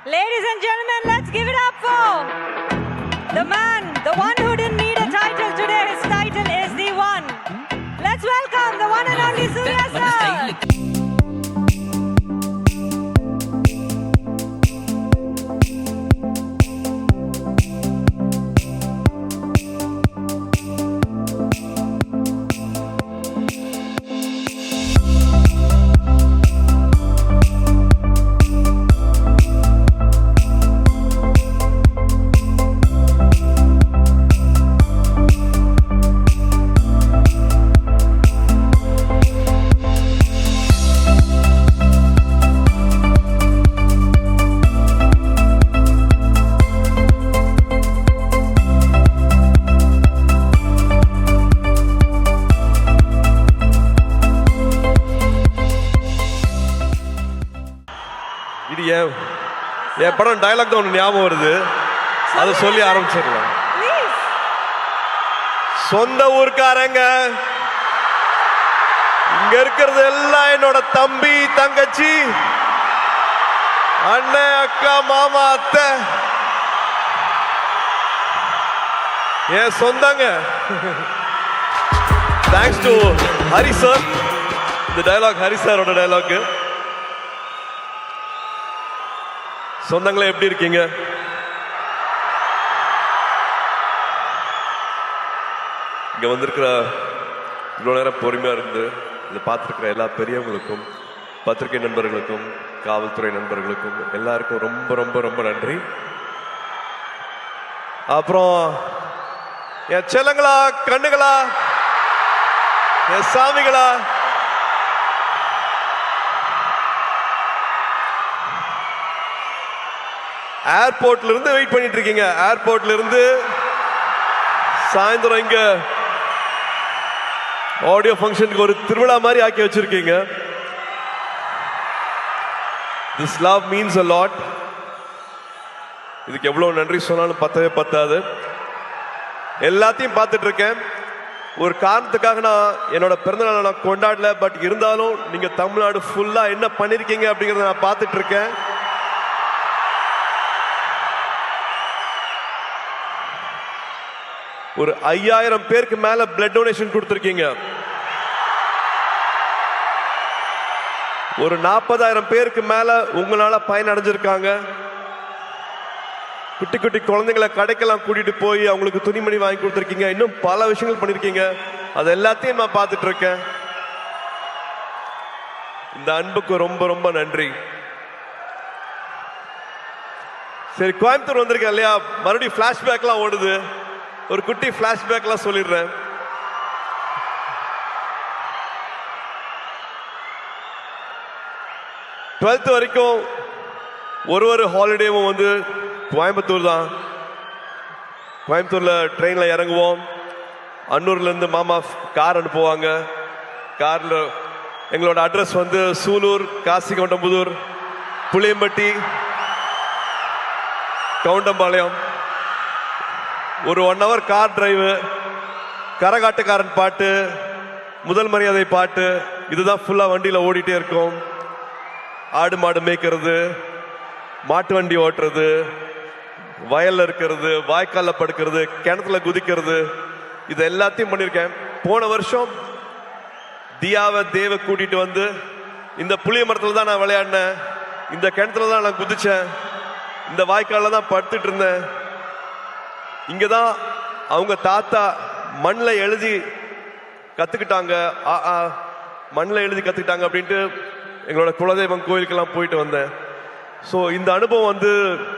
Ladies and gentlemen, let's give it up for the man, the one who didn't need a title today. His title is the one. Let's welcome the one and only Surya sir. இது என் படம் dialogue தான் ஒன்று ஞாபகம் வருது, அதை சொல்லி ஆரம்பிச்சிடலாம். சொந்த ஊர்க்காரங்க இங்க இருக்கிறது எல்லாம் என்னோட தம்பி தங்கச்சி அண்ணன் அக்கா மாமா அத்தை என் சொந்தங்க. Thanks to Hari sir. இந்த டயலாக் ஹரி சாரோட டயலாக். சொந்தங்களே எப்படி இருக்கீங்க? இங்க வந்திருக்கிற இவ்வளோ நேரம் பொறுமையா இருந்து இதை பார்த்துருக்கிற எல்லா பெரியவங்களுக்கும், பத்திரிகை நண்பர்களுக்கும், காவல்துறை நண்பர்களுக்கும் எல்லாருக்கும் ரொம்ப ரொம்ப ரொம்ப நன்றி. அப்புறம் என் செல்லங்களா, கண்ணுகளா, என் சாமிகளா, ஏர்போர்ட்ல இருந்து வெயிட் பண்ணிட்டு இருக்கீங்க. ஏர்போர்ட்ல இருந்து சாயந்தரம் இங்க ஆடியோ ஃபங்க்ஷனுக்கு ஒரு திருவிழா மாதிரி ஆக்கி வச்சிருக்கீங்க. This love means a lot. இதுக்கு எவ்வளவு நன்றி சொன்னாலும் பத்தவே பத்தாது. எல்லாத்தையும் பார்த்துட்டு இருக்கேன். ஒரு காரணத்துக்காக நான் என்னோட பிறந்தநாளை நான் கொண்டாடல, பட் இருந்தாலும் நீங்க தமிழ்நாடு ஃபுல்லா என்ன பண்ணிருக்கீங்க அப்படிங்கறத நான் பார்த்துட்டு இருக்கேன். ஒரு 5000 பேருக்கு மேல பிளட் டொனேஷன் கொடுத்திருக்கீங்க. ஒரு 40,000 பேருக்கு மேல உங்களால பயன் அடைஞ்சிருக்காங்க. குட்டி குட்டி குழந்தைங்களை கடைக்கெல்லாம் கூட்டிட்டு போய் அவங்களுக்கு துணிமணி வாங்கி கொடுத்திருக்கீங்க. இன்னும் பல விஷயங்கள் பண்ணிருக்கீங்க. அது எல்லாத்தையும் நான் பார்த்துட்டு இருக்கேன். இந்த அன்புக்கு ரொம்ப ரொம்ப நன்றி. சரி, கோயம்புத்தூர் வந்திருக்கேன் இல்லையா, மறுபடியும் பிளாஷ்பேக்லாம் ஓடுது. ஒரு குட்டி பிளாஷ்பேக்லாம் சொல்லிடுறேன். டுவெல்த் வரைக்கும் ஒரு ஹாலிடேவும் வந்து கோயம்புத்தூர் தான். கோயம்புத்தூர்ல ட்ரெயின்ல இறங்குவோம். அன்னூர்ல இருந்து மாமா கார் அனுப்புவாங்க. கார்ல எங்களோட அட்ரஸ் வந்து சூலூர், காசிகவுண்டம்புதூர், புளியம்பட்டி, கவுண்டம்பாளையம். ஒரு 1 hour கார் டிரைவு, கரகாட்டுக்காரன் பாட்டு, முதல் மரியாதை பாட்டு, இதுதான் ஃபுல்லா வண்டியில ஓடிட்டே இருக்கும். ஆடு மாடு மேய்க்கிறது, மாட்டு வண்டி ஓட்டுறது, வயல்ல இருக்கிறது, வாய்க்கால்ல படுக்கிறது, கிணத்துல குதிக்கிறது, இது எல்லாத்தையும் பண்ணியிருக்கேன். போன வருஷம் தியாவை தேவ கூட்டிட்டு வந்து இந்த புளிய மரத்துல தான் நான் விளையாடினேன், இந்த கிணத்துல தான் நான் குதிச்சேன், இந்த வாய்க்கால்ல தான் படுத்துட்டு இருந்தேன். இங்கதான் அவங்க தாத்தா மண்ணில் எழுதி கத்துக்கிட்டாங்க, மண்ணில் எழுதி கத்துக்கிட்டாங்க அப்படின்ட்டு எங்களோட குலதெய்வம் கோயிலுக்கெல்லாம் போயிட்டு வந்தேன். ஸோ இந்த அனுபவம் வந்து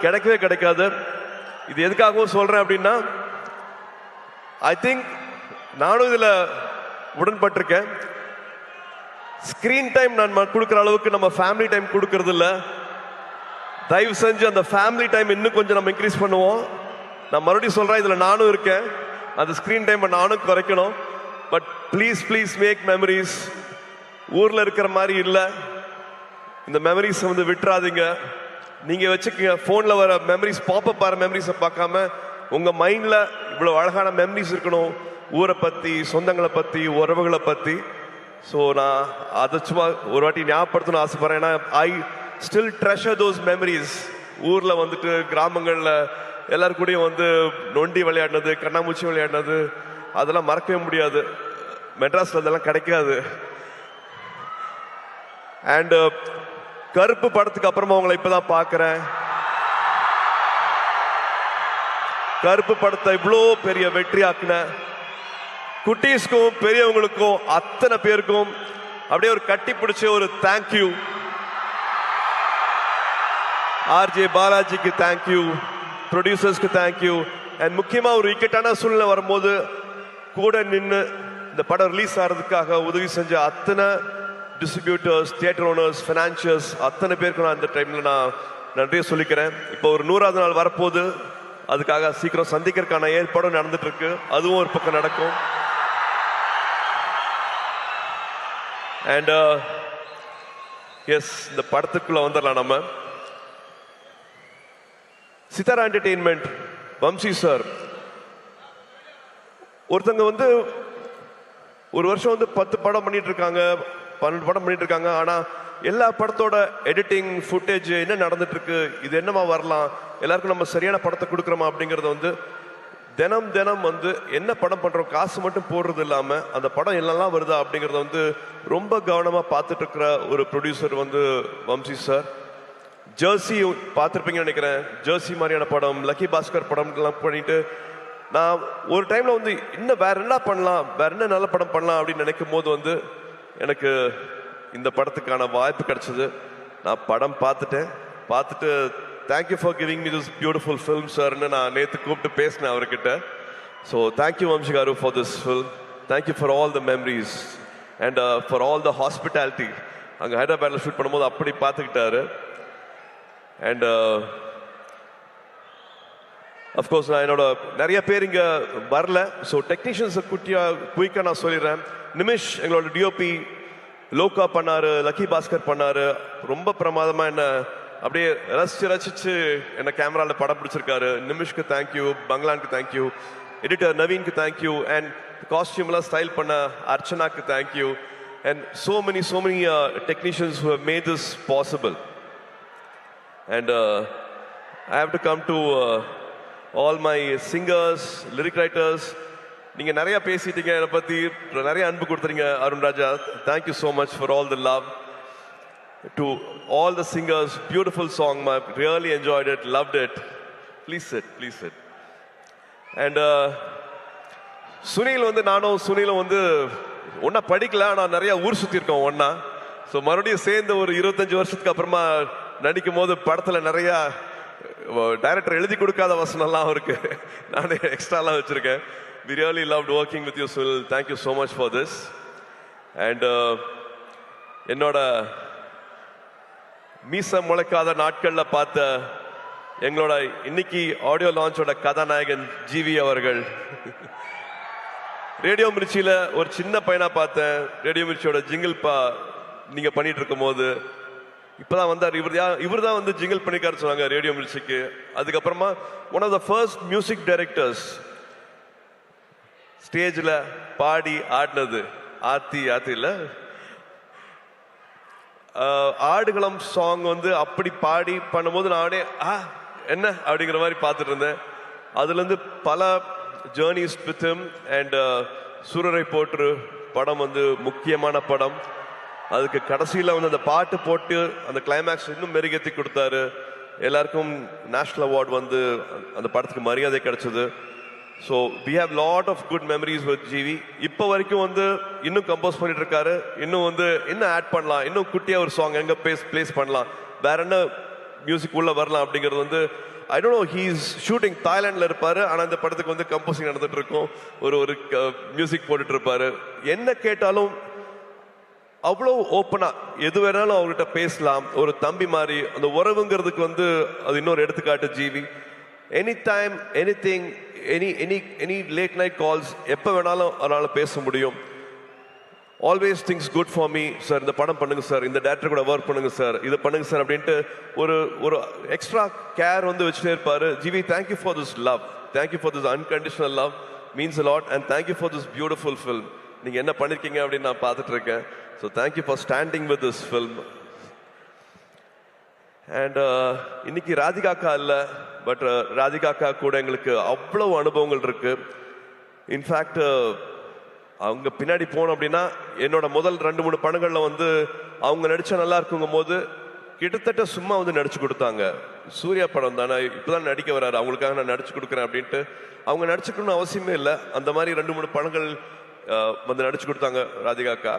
கிடைக்கவே கிடைக்காது. இது எதுக்காகவும் சொல்றேன் அப்படின்னா, ஐ திங்க் நானும் இதுல உடன்பட்டிருக்கேன். ஸ்கிரீன் டைம் நான் கொடுக்குற அளவுக்கு நம்ம ஃபேமிலி டைம் கொடுக்கறது இல்லை. தயவு செஞ்சு அந்த ஃபேமிலி டைம் இன்னும் கொஞ்சம் நம்ம இன்க்ரீஸ் பண்ணுவோம். நான் மறுபடியும் சொல்றேன், இதுல நானும் இருக்கேன். அந்த ஸ்கிரீன் டைம் நானும் குறைக்கணும். But please please make memories. ஊர்ல இருக்கிற மாதிரி இல்லை, இந்த மெமரிஸ் வந்து விட்டுறாதீங்க. நீங்க வச்சுக்கோங்க, போன்ல வர மெமரிஸ், பாப்பப் வர மெமரிஸை பார்க்காம உங்க மைண்ட்ல இவ்வளவு அழகான மெமரிஸ் இருக்கணும். ஊரை பத்தி, சொந்தங்களை பத்தி, உறவுகளை பத்தி. ஸோ நான் அதை சும்மா ஒரு வாட்டி ஞாபகப்படுத்தணும்னு ஆசைப்படுறேன். ஏன்னா I still treasure those memories. ஊரில் வந்துட்டு கிராமங்களில் எல்லாரு கூடயும் வந்து நொண்டி விளையாடினது, கண்ணாமூச்சி விளையாடினது, அதெல்லாம் மறக்கவே முடியாது. மெட்ராஸில் அதெல்லாம் கிடைக்காது. அண்ட் கருப்பு படத்துக்கு அப்புறமா உங்களை இப்பதான் பார்க்குறேன். கருப்பு படத்தை இவ்வளோ பெரிய வெற்றி ஆக்குன குட்டீஸ்க்கும் பெரியவங்களுக்கும் அத்தனை பேருக்கும் அப்படியே ஒரு கட்டி பிடிச்ச ஒரு தேங்க்யூ. ஆர்ஜே பாலாஜிக்கு தேங்க்யூ, ப்ரொடியூசர்ஸ்க்கு தேங்க்யூ. அண்ட் முக்கியமாக ஒரு இக்கட்டான சூழ்நிலை வரும்போது கூட நின்று இந்த படம் ரிலீஸ் ஆகிறதுக்காக உதவி செஞ்ச அத்தனை டிஸ்ட்ரிபியூட்டர்ஸ், தியேட்டர் ஓனர்ஸ், ஃபினான்ஷியர்ஸ், அத்தனை பேருக்கு நான் இந்த டைமில் நான் நன்றியை சொல்லிக்கிறேன். இப்போ ஒரு 100வது நாள் வரப்போகுது. அதுக்காக சீக்கிரம் சந்திக்கிறதுக்கான ஏற்பாடும் நடந்துட்டு இருக்கு. அதுவும் ஒரு பக்கம் நடக்கும். அண்ட் எஸ், இந்த படத்துக்குள்ள வந்துடலாம். நம்ம சித்தாரா என்டர்டெயின்மெண்ட், வம்சி சார், ஒருத்தங்க வந்து ஒரு வருஷம் வந்து 10 படம் பண்ணிட்டு இருக்காங்க, 12 படம் பண்ணிட்டு இருக்காங்க. ஆனா எல்லா படத்தோட எடிட்டிங், ஃபுட்டேஜ் என்ன நடந்துட்டு இருக்கு, இது என்னமா வரலாம், எல்லாருக்கும் நம்ம சரியான படத்தை கொடுக்குறோமா அப்படிங்கறத வந்து தினம் தினம் வந்து என்ன படம் பண்றோம், காசு மட்டும் போடுறது இல்லாம அந்த படம் எல்லாம் வருதா அப்படிங்கறத வந்து ரொம்ப கவனமா பார்த்துட்டு இருக்கிற ஒரு ப்ரொடியூசர் வந்து வம்சி சார். ஜெர்சி பார்த்துருப்பீங்கன்னு நினைக்கிறேன். ஜெர்சி மாதிரியான படம், லக்கி பாஸ்கர் படம் எல்லாம் பண்ணிட்டு நான் ஒரு டைம்ல வந்து இன்னும் வேற என்ன பண்ணலாம், வேற என்ன நல்ல படம் பண்ணலாம் அப்படின்னு நினைக்கும் போது வந்து எனக்கு இந்த படத்துக்கான வாய்ப்பு கிடைச்சது. நான் படம் பார்த்துட்டு thank you for giving me this beautiful film சார்னு நான் நேற்று கூப்பிட்டு பேசினேன் அவர்கிட்ட. So thank you Vamsi garu for this film. Thank you for all the memories and for all the hospitality. அங்கே ஹைதராபாத்தில் ஷூட் பண்ணும்போது அப்படி பார்த்துக்கிட்டாரு. அண்ட் அஃப்கோர்ஸ் நான் என்னோட நிறைய பேர் இங்கே வரல. ஸோ டெக்னீஷியன்ஸை குயிக்காக நான் சொல்லிடுறேன். நிமிஷ் எங்களோட டிஓபி, லோகா பண்ணாரு, லக்கி பாஸ்கர் பண்ணாரு. ரொம்ப பிரமாதமாக என்ன அப்படியே ரசிச்சு என்ன கேமராவில் படம் பிடிச்சிருக்காரு. நிமிஷ்க்கு தேங்க்யூ, பங்களானுக்கு தேங்க்யூ, எடிட்டர் நவீனுக்கு தேங்க்யூ, அண்ட் காஸ்டியூம்லாம் ஸ்டைல் பண்ண அர்ச்சனாக்கு thank you, and so many technicians who have made this possible. And I have to come to all my singers, lyric writers. நீங்க நிறைய பேசிட்டீங்க, என்னை பத்தி நிறைய அன்பு கொடுத்துறீங்க. அருண் ராஜா, thank you so much for all the love. To all the singers, beautiful song, I really enjoyed it, loved it. Please sit. And Sunil வந்து நானும் சுனிலும் வந்து ஒன்னா படிக்கல, ஆனால் நிறைய ஊர் சுற்றி இருக்கோம் ஒன்னா. ஸோ மறுபடியும் சேர்ந்து ஒரு 25 வருஷத்துக்கு அப்புறமா நடிக்கும் போது படத்தில் நிறையா டைரக்டர் எழுதி கொடுக்காத வசனம்லாம் இருக்கு, நானே எக்ஸ்ட்ராலாம் வச்சிருக்கேன். We really loved working with you, Sunil. Thank you so much for this. And என்னோட மீச முளைக்காத நாட்களில் பார்த்த எங்களோட இன்னைக்கு ஆடியோ லான்ச்சோட கதாநாயகன் ஜிவி அவர்கள். ரேடியோ மிர்ச்சியில் ஒரு சின்ன பையனா பார்த்தேன். ரேடியோ மிர்ச்சியோட ஜிங்கிள் நீங்க பண்ணிட்டு இருக்கும் போது இப்பதான் வந்தார். இவர் தான் வந்து ஜிங்கிள் பண்ணிக்காரு சொன்னாங்க ரேடியோ மிர்ச்சிக்கு. அதுக்கப்புறமா one of the first music directors ஸ்டேஜில் பாடி ஆடினது ஆத்தி இல்ல ஆடுகளம் சாங் வந்து அப்படி பாடி பண்ணும்போது நானே என்ன அப்படிங்கிற மாதிரி பார்த்துட்டு இருந்தேன். அதுலேருந்து பல ஜேர்னிஸ் வித் ஹிம். அண்ட் சூரரை போற்று படம் வந்து முக்கியமான படம். அதுக்கு கடைசியில் வந்து அந்த பாட்டு போட்டு அந்த கிளைமேக்ஸ் இன்னும் மெருகேற்றி கொடுத்தாரு. எல்லாருக்கும் நேஷனல் அவார்டு வந்து அந்த படத்துக்கு மரியாதை கிடைச்சது. So we have lot of good memories with GV. இப்போ வரைக்கும் வந்து இன்னும் கம்போஸ் பண்ணிட்டு இருக்காரு. இன்னும் வந்து என்ன ஆட் பண்ணலாம், இன்னும் குட்டியாக ஒரு சாங் எங்கே பிளேஸ் பண்ணலாம், வேற என்ன மியூசிக் உள்ள வரலாம் அப்படிங்கிறது வந்து I don't know. He is shooting தாய்லாண்டில் இருப்பாரு, ஆனால் இந்த படத்துக்கு வந்து கம்போசிங் நடந்துட்டு இருக்கும். ஒரு மியூசிக் போட்டுட்டு இருப்பாரு. என்ன கேட்டாலும் அவ்வளோ ஓப்பனா எது வேணாலும் அவர்கிட்ட பேசலாம். ஒரு தம்பி மாதிரி அந்த உறவுங்கிறதுக்கு வந்து அது இன்னொரு எடுத்துக்காட்டு GV. Any time anything, any late night calls, எப்போ வேணாலும் அதனால் பேச முடியும். Always things good for me sir, இந்த படம் பண்ணுங்க சார், இந்த டேரக்டர் கூட ஒர்க் பண்ணுங்க சார், இதை பண்ணுங்க சார் அப்படின்ட்டு ஒரு எக்ஸ்ட்ரா கேர் வந்து வச்சுட்டே இருப்பாரு. GV, thank you for this love, thank you for this unconditional love, means a lot. And thank you for this beautiful film. நீங்க என்ன பண்ணிருக்கீங்க அப்படின்னு நான் பார்த்துட்டு இருக்கேன். So thank you for standing with this film. அண்ட் இன்னைக்கு ராதிகா அக்கா இல்லை, பட் ராதிகா அக்கா கூட எங்களுக்கு அவ்வளவு அனுபவங்கள் இருக்கு. இன்ஃபேக்ட் அவங்க பின்னாடி போனோம் அப்படின்னா என்னோட முதல் 2-3 படங்கள்ல வந்து அவங்க நடிச்சா நல்லா இருக்குங்கும் போது கிட்டத்தட்ட சும்மா வந்து நடிச்சு கொடுத்தாங்க. சூர்யா படம் தானே, இப்பதான் நடிக்க வர்றாரு, அவங்களுக்காக நான் நடிச்சு கொடுக்குறேன் அப்படின்ட்டு அவங்க நடிச்சுக்கணும்னு அவசியமே இல்லை. அந்த மாதிரி 2-3 படங்கள் வந்து நடிச்சு கொடுத்தாங்க ராதிகா அக்கா.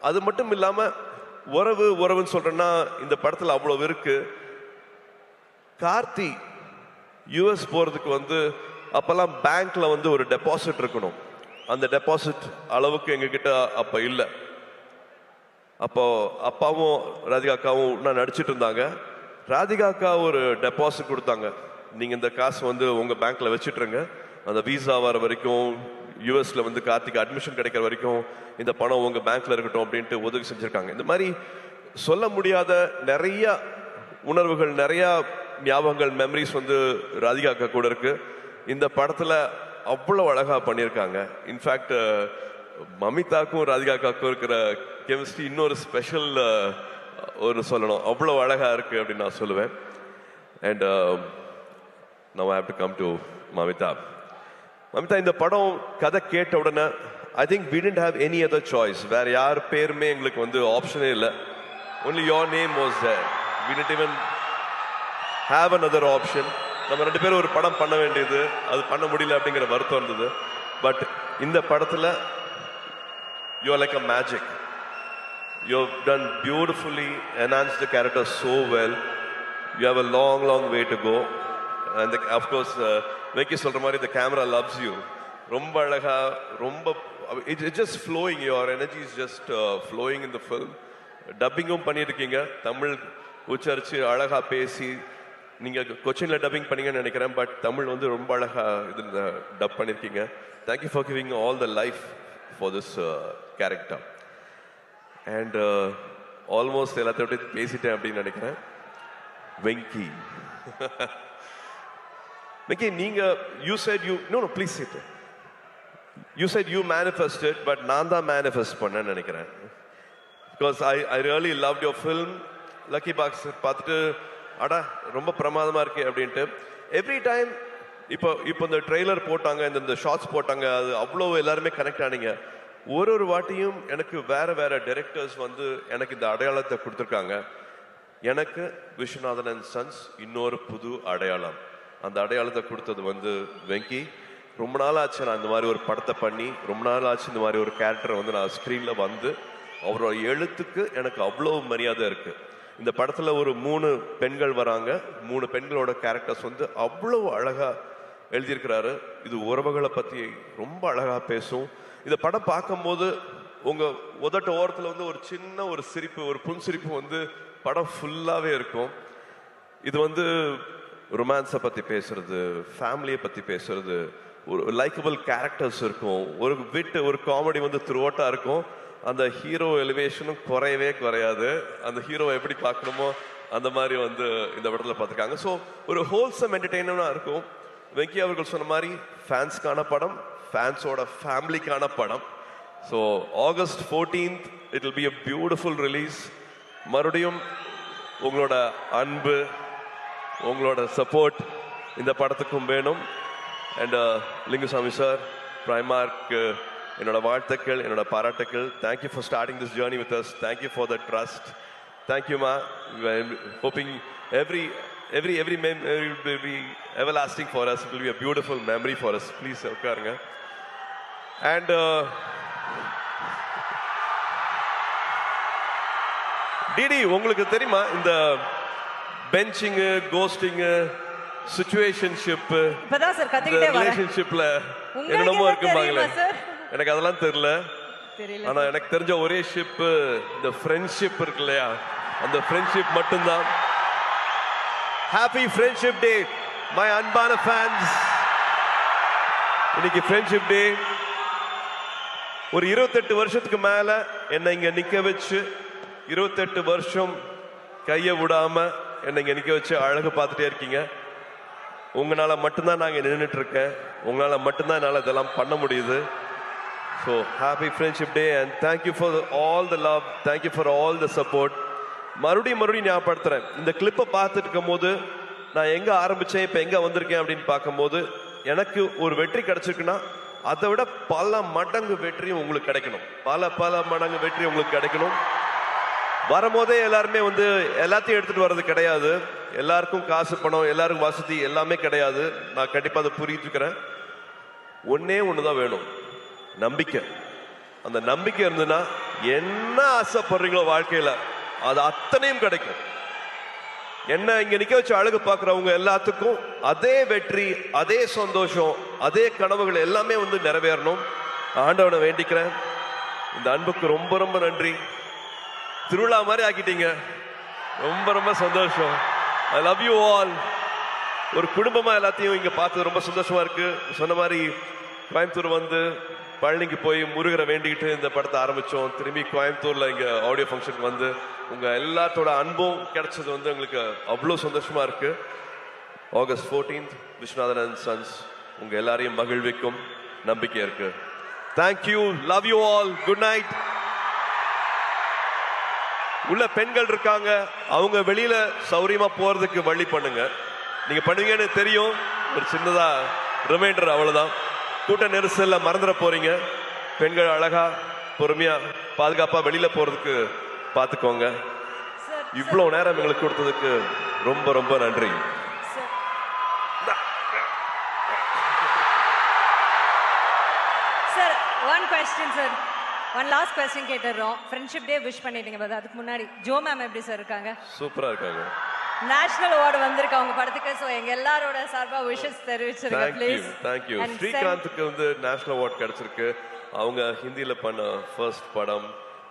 அது மட்டும் இல்லாம உறவுன்னு சொல்றேன்னா இந்த படத்துல அவ்வளவு இருக்கு. கார்த்தி யுஎஸ் போறதுக்கு வந்து அப்பெல்லாம் பேங்க்ல வந்து ஒரு டெபாசிட் இருக்கணும். அந்த டெபாசிட் அளவுக்கு எங்க கிட்ட அப்ப இல்லை. அப்போ அப்பாவும் ராதிகா அக்காவும் நான் நடிச்சிட்டு இருந்தாங்க. ராதிகா அக்கா ஒரு டெபாசிட் கொடுத்தாங்க, நீங்க இந்த காசு வந்து உங்க பேங்க்ல வச்சுட்டுருங்க, அந்த விசா வர வரைக்கும் யூஎஸ்ல வந்து கார்த்திக் அட்மிஷன் கிடைக்கிற வரைக்கும் இந்த பணம் உங்க பேங்க்ல இருக்கட்டும் அப்படின்ட்டு உதவி செஞ்சிருக்காங்க. இந்த மாதிரி சொல்ல முடியாத நிறைய உணர்வுகள், நிறைய ஞாபகங்கள், மெமரிஸ் வந்து ராதிகா அக்கா கூட இருக்கு. இந்த படத்துல அவ்வளவு அழகா பண்ணியிருக்காங்க. இன்ஃபேக்ட் மமிதாக்கும் ராதிகா அக்காவுக்கும் இருக்கிற கெமிஸ்ட்ரி இன்னொரு ஸ்பெஷல் ஒரு சொல்லணும், அவ்வளவு அழகா இருக்கு அப்படின்னு நான் சொல்லுவேன். And now I have to come to Mamitha. Mamitha, இந்த படம் கதை கேட்ட உடனே I think we didn't have any other choice. வேற யார் பேருமே எங்களுக்கு வந்து ஆப்ஷனே இல்லை. only your name was there. we didn't even have another option. நம்ம 2 பேரும் ஒரு படம் பண்ண வேண்டியது, அது பண்ண முடியல அப்படிங்கிற வருத்தம் இருந்தது. பட் இந்த படத்துல you are like a magic. You have done beautifully, enhanced the character so well. You have a long way to go. And of course Venki சொல்ற மாதிரி the camera loves you. ரொம்ப அழகா, ரொம்ப it's just flowing. Your energy is just flowing in the film. டப்பிங்கும் பண்ணியிருக்கீங்க, தமிழ் உச்சரிச்சு அழகா பேசி. நீங்க கொச்சின்ல dubbing பண்ணீங்கன்னு நினைக்கிறேன், பட் தமிழ் வந்து ரொம்ப அழகா இதுல டப் பண்ணியிருக்கீங்க. Thank you for giving all the life for this character. And almost எல்லாத்தையும் பேசிட்டேன் அப்படின்னு நினைக்கிறேன். வெங்கி, வெங்கி, நீங்க you said you no please sit. You said you manifested, but நான் தான் manifest பண்ணேன்னு நினைக்கிறேன். Because I really loved your film. Lucky Box பார்த்துட்டு அடா ரொம்ப பிரமாதமா இருக்கு அப்படின்ட்டு எவ்ரி டைம் இப்போ இந்த ட்ரெய்லர் போட்டாங்க, இந்த ஷார்ட்ஸ் போட்டாங்க, அது அவ்வளோ எல்லாருமே கனெக்ட் ஆனீங்க. ஒரு வாட்டியும் எனக்கு வேற டைரக்டர்ஸ் வந்து எனக்கு இந்த அடையாளத்தை கொடுத்துருக்காங்க. எனக்கு விஸ்வநாதன் அண்ட் சன்ஸ் இன்னொரு புது அடையாளம். அந்த அடையாளத்தை கொடுத்தது வந்து வெங்கி. ரொம்ப நாள் ஆச்சு நான் இந்த மாதிரி ஒரு படத்தை பண்ணி, ரொம்ப நாள் ஆச்சு இந்த மாதிரி ஒரு கேரக்டரை வந்து நான் ஸ்க்ரீன்ல வந்து, அவரோட எழுத்துக்கு எனக்கு அவ்வளோ மரியாதை இருக்கு. இந்த படத்துல ஒரு 3 பெண்கள் வராங்க, 3 பெண்களோட கேரக்டர்ஸ் வந்து அவ்வளவு அழகா எழுதியிருக்கிறாரு. இது உறவுகளை பத்தி ரொம்ப அழகா பேசும். இந்த படம் பார்க்கும்போது உங்க உதட்ட ஓரத்துல வந்து ஒரு சின்ன ஒரு சிரிப்பு, ஒரு புன்சிரிப்பு வந்து படம் ஃபுல்லாவே இருக்கும். இது வந்து ரொமான்ஸை பத்தி பேசுறது, ஃபேமிலியை பத்தி பேசுறது, ஒரு லைக்கபிள் கேரக்டர்ஸ் இருக்கும், ஒரு விட்டு ஒரு காமெடி வந்து த்ரூஅவுட்டா இருக்கும். அந்த ஹீரோ எலிவேஷனும் குறையாது. அந்த ஹீரோவை எப்படி பார்க்கணுமோ அந்த மாதிரி வந்து இந்த படத்துல பார்த்துருக்காங்க. ஸோ ஒரு ஹோல்சம் என்டர்டெயினா இருக்கும். வெங்கி அவர்கள் சொன்ன மாதிரி ஃபேன்ஸ்க்கான படம், ஃபேன்ஸோட ஃபேமிலிக்கான படம். So August 14th it will be a beautiful release. மறுபடியும் உங்களோட அன்பு, உங்களோட சப்போர்ட் இந்த படத்துக்கும் வேணும். அண்ட் லிங்குசாமி சார், பிரைமார்க் என்னோட வாழ்த்துக்கள், என்னோட பாராட்டுக்கள். Thank you for starting this journey with us. Thank you for the trust. Thank you ma. I'm hoping every memory will be everlasting for us. It will be a beautiful memory for us. Please உட்காருங்க. And DD, உங்களுக்கு தெரியுமா இந்த benching, ghosting, situationship, இப்பதான் sir கத்திக்கிட்டே வரேன், ரிலேஷன்ஷிப்ல என்னென்னமோ இருக்கும்பாங்களே, எனக்கு அதெல்லாம் தெரியல. ஆனா எனக்கு தெரிஞ்ச ஒரே ஷிப் இந்த ஃப்ரெண்ட்ஷிப் இருக்கு இல்லையா, அந்த ஃப்ரெண்ட்ஷிப் மட்டும்தான். ஹாப்பி ஃப்ரெண்ட்ஷிப் டே மை அன்பான ஃபேன்ஸ். இன்னைக்கு ஃப்ரெண்ட்ஷிப் டே. ஒரு 28 வருஷத்துக்கு மேல என்னை இங்க நிக்க வச்சு, 28 வருஷம் கையை விடாம என்னை இங்க நிக்க வச்சு அழகு பார்த்துட்டே இருக்கீங்க. உங்களால மட்டும்தான் நாங்க நின்றுட்டு இருக்கேன், உங்களால மட்டும்தான் என்னால இதெல்லாம் பண்ண முடியுது. So happy friendship day and thank you for all the love, thank you for all the support. மறுபடியும் ஞாபகப்படுத்துறேன். இந்த கிளிப்பை பார்த்துட்டு இருக்கும் போது நான் எங்க ஆரம்பிச்சேன் இப்ப எங்க வந்திருக்கேன் அப்படின்னு பார்க்கும்போது எனக்கு ஒரு வெற்றி கிடைச்சிருக்குன்னா அதை விட பல மடங்கு வெற்றியும் உங்களுக்கு கிடைக்கணும். பல மடங்கு வெற்றி உங்களுக்கு கிடைக்கணும். வரும்போதே எல்லாருமே வந்து எல்லாத்தையும் எடுத்துட்டு வர்றது கிடையாது. எல்லாருக்கும் காசு பணம் எல்லாருக்கும் வசதி எல்லாமே கிடையாது. நான் கண்டிப்பா அதை புரிஞ்சுக்கிறேன். ஒன்னே ஒண்ணுதான் வேணும், நம்பிக்கை. அந்த நம்பிக்கை இருந்ததுன்னா என்ன ஆசைப்படுறீங்களோ வாழ்க்கையில அது அத்தனையும் கிடைக்கும். என்ன இங்க நிக்க வச்சு அழகு பார்க்கிறவங்க எல்லாத்துக்கும் அதே வெற்றி, அதே சந்தோஷம், அதே கனவுகள் எல்லாமே வந்து நிறைவேறணும். ஆண்டவனை வேண்டிக்கிறேன். இந்த அன்புக்கு ரொம்ப நன்றி. திருவிழா மாதிரி ஆக்கிட்டீங்க. ரொம்ப சந்தோஷம். I love you all. ஒரு குடும்பமா எல்லாத்தையும் இங்க பார்த்து ரொம்ப சந்தோஷமா இருக்கு. சொன்ன மாதிரி கோயம்புத்தூர் வந்து பழனிக்கு போய் முருகரை வேண்டிக்கிட்டு இந்த படத்தை ஆரம்பிச்சோம். திரும்பி கோயம்புத்தூர்ல இங்க ஆடியோ ஃபங்க்ஷனுக்கு வந்து உங்க எல்லாத்தோட அன்பும் கிடைச்சது வந்து எங்களுக்கு அவ்வளோ சந்தோஷமா இருக்கு. August 14th Viswanathan and sons உங்க எல்லாரையும் மகிழ்விக்கும் நம்பிக்கை இருக்கு. Thank you, love you all, good night. உள்ள பெண்கள் இருக்காங்க, அவங்க வெளியில சௌரியமா போறதுக்கு வழி பண்ணுங்க. நீங்க பண்ணுவீங்கன்னு தெரியும். ஒரு சின்னதா ரிமைண்டர், அவ்வளவுதான். கூட்ட நெரிசல்ல மறந்துட போறீங்க. பெண்கள் அழகா பொறுமையா பாதுகாப்பா வெளியில போறதுக்கு பாத்துக்கோங்க. இவ்வளவு நேரம் எங்களுக்கு கொடுத்ததுக்கு ரொம்ப நன்றி. Sir one question sir, one last question கேட்டுறோம். ஃப்ரெண்ட்ஷிப் டே விஷ் பண்ணிட்டீங்க, அதுக்கு முன்னாடி ஜோ மேம் எப்படி சார் இருக்காங்க? சூப்பரா இருக்காங்க. நேஷனல் அவார்டு வந்திருக்கு அவங்க படத்துக்கு. சோ எங்க எல்லாரோட சார்பா விஷஸ் தெரிவிச்சிருங்க ப்ளீஸ். தேங்க்யூ. ஸ்ரீகாந்துக்கு வந்து நேஷனல் அவார்டு கிடைச்சிருக்கு. அவங்க ஹிந்தியில பண்ண ஃபர்ஸ்ட் படம்.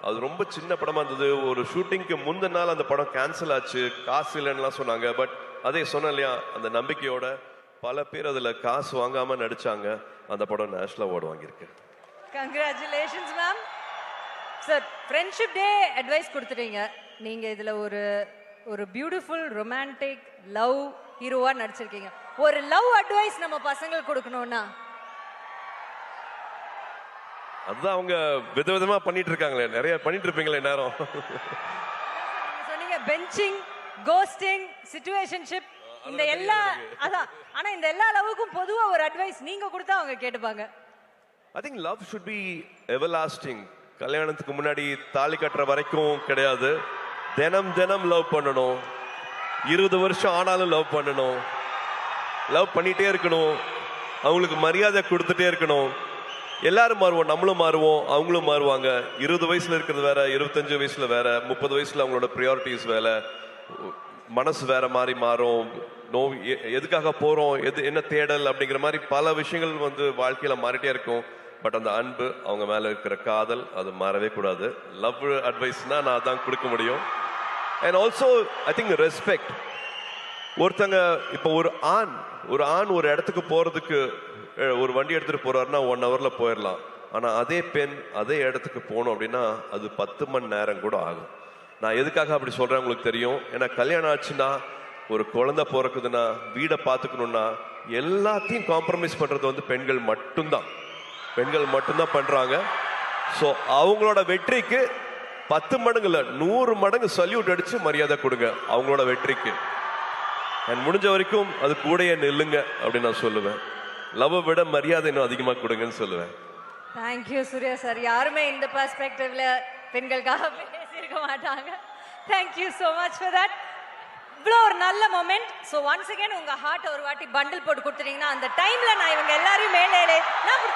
அது ரொம்ப சின்ன படமா இருந்தது. ஒரு ஷூட்டிங்க்கு முந்தின நாள் அந்த படம் கேன்சல் ஆச்சு, காசு இல்லைன்னு சொன்னாங்க. பட் அதே சொன்னேன் இல்லையா, அந்த நம்பிக்கையோட பல பேர் அதுல காசு வாங்காம நடிச்சாங்க. அந்த படம் நேஷனல் அவார்டு வாங்கியிருக்கு. Congratulations ma'am. Sir friendship day advice கொடுத்துட்டீங்க. நீங்க இதுல ஒரு பியூட்டிஃபுல் ரொமான்டிக் லவ் ஹீரோவா நடிச்சிருக்கீங்க. ஒரு லவ் அட்வைஸ் நம்ம பசங்களுக்கு கொடுக்கணும்னா? அதுதான் அவங்க விதவிதமா பண்ணிட்டு இருக்காங்களே, நிறைய பண்ணிட்டு இருப்பீங்களே நேரம். சொன்னீங்க பெஞ்சிங், கோஸ்டிங், சிச்சுவேஷன்ஷிப், இந்த எல்லா அதான். ஆனா இந்த எல்லா லவ்வுக்கும் பொதுவா ஒரு அட்வைஸ் நீங்க கொடுத்தா அவங்க கேட்டுப்பாங்க. I think love should be everlasting. கல்யாணத்துக்கு முன்னாடி தாலி கட்டுற வரைக்கும் கிடையாது. தினம் லவ் பண்ணணும். 20 வருஷம் ஆனாலும் லவ் பண்ணணும். லவ் பண்ணிட்டே இருக்கணும். அவங்களுக்கு மரியாதை கொடுத்துட்டே இருக்கணும். எல்லாரும் மாறுவோம், நம்மளும் மாறுவோம், அவங்களும் மாறுவாங்க. 20 வயசுல இருக்கிறது வேற, 25 வயசுல வேற, 30 வயசுல அவங்களோட ப்ரியாரிட்டிஸ் வேற, மனசு வேற மாதிரி மாறும். எதுக்காக போறோம், என்ன தேடல் அப்படிங்கிற மாதிரி பல விஷயங்கள் வந்து வாழ்க்கையில மாறிட்டே இருக்கும். பட் அந்த அன்பு, அவங்க மேல இருக்கிற காதல், அது மாறவே கூடாது. லவ் அட்வைஸ்னா நான் அதான் கொடுக்க முடியும். And also I think respect. ஒருத்தங்க இப்போ ஒரு ஆண் ஒரு இடத்துக்கு போறதுக்கு ஒரு வண்டி எடுத்துட்டு போறாருன்னா 1 hourல போயிடலாம். ஆனா அதே பெண் அதே இடத்துக்கு போகணும் அப்படின்னா அது 10 மணி நேரம் கூட ஆகும். நான் எதுக்காக அப்படி சொல்றேன் உங்களுக்கு தெரியும். ஏன்னா கல்யாணம் ஆச்சுன்னா, ஒரு குழந்தை பிறக்குதுன்னா, வீடை பார்த்துக்கணும்னா எல்லாத்தையும் காம்ப்ரமைஸ் பண்றது வந்து பெண்கள் மட்டும்தான் பண்றாங்க. ஸோ அவங்களோட வெற்றிக்கு 10 மடங்கு இல்ல 100 மடங்கு சல்யூட் அடிச்சு மரியாதை கொடுங்க அவங்களோட வெற்றிக்கு. அண்ட் முடிஞ்ச வரைக்கும் அது கூடயே நில்லுங்க அப்படின்னு நான் சொல்லுவேன். லவ் விட மரியாதை இன்னும் அதிகமா கொடுங்கன்னு சொல்லுவேன். Thank you Suriya sir. யாருமே இந்த பெர்ஸ்பெக்டிவ்ல பெண்களுக்காக பேசியிருக்க மாட்டாங்க. Thank you so much for that. இவ்வளோ ஒரு நல்ல மொமெண்ட். ஸோ ஒன்ஸ் அகேன் உங்க ஹார்ட் ஒரு வாட்டி பண்டில் போட்டு கொடுத்துட்டீங்கன்னா அந்த டைம்ல நான் இவங்க எல்லாரையும் மேலே நான்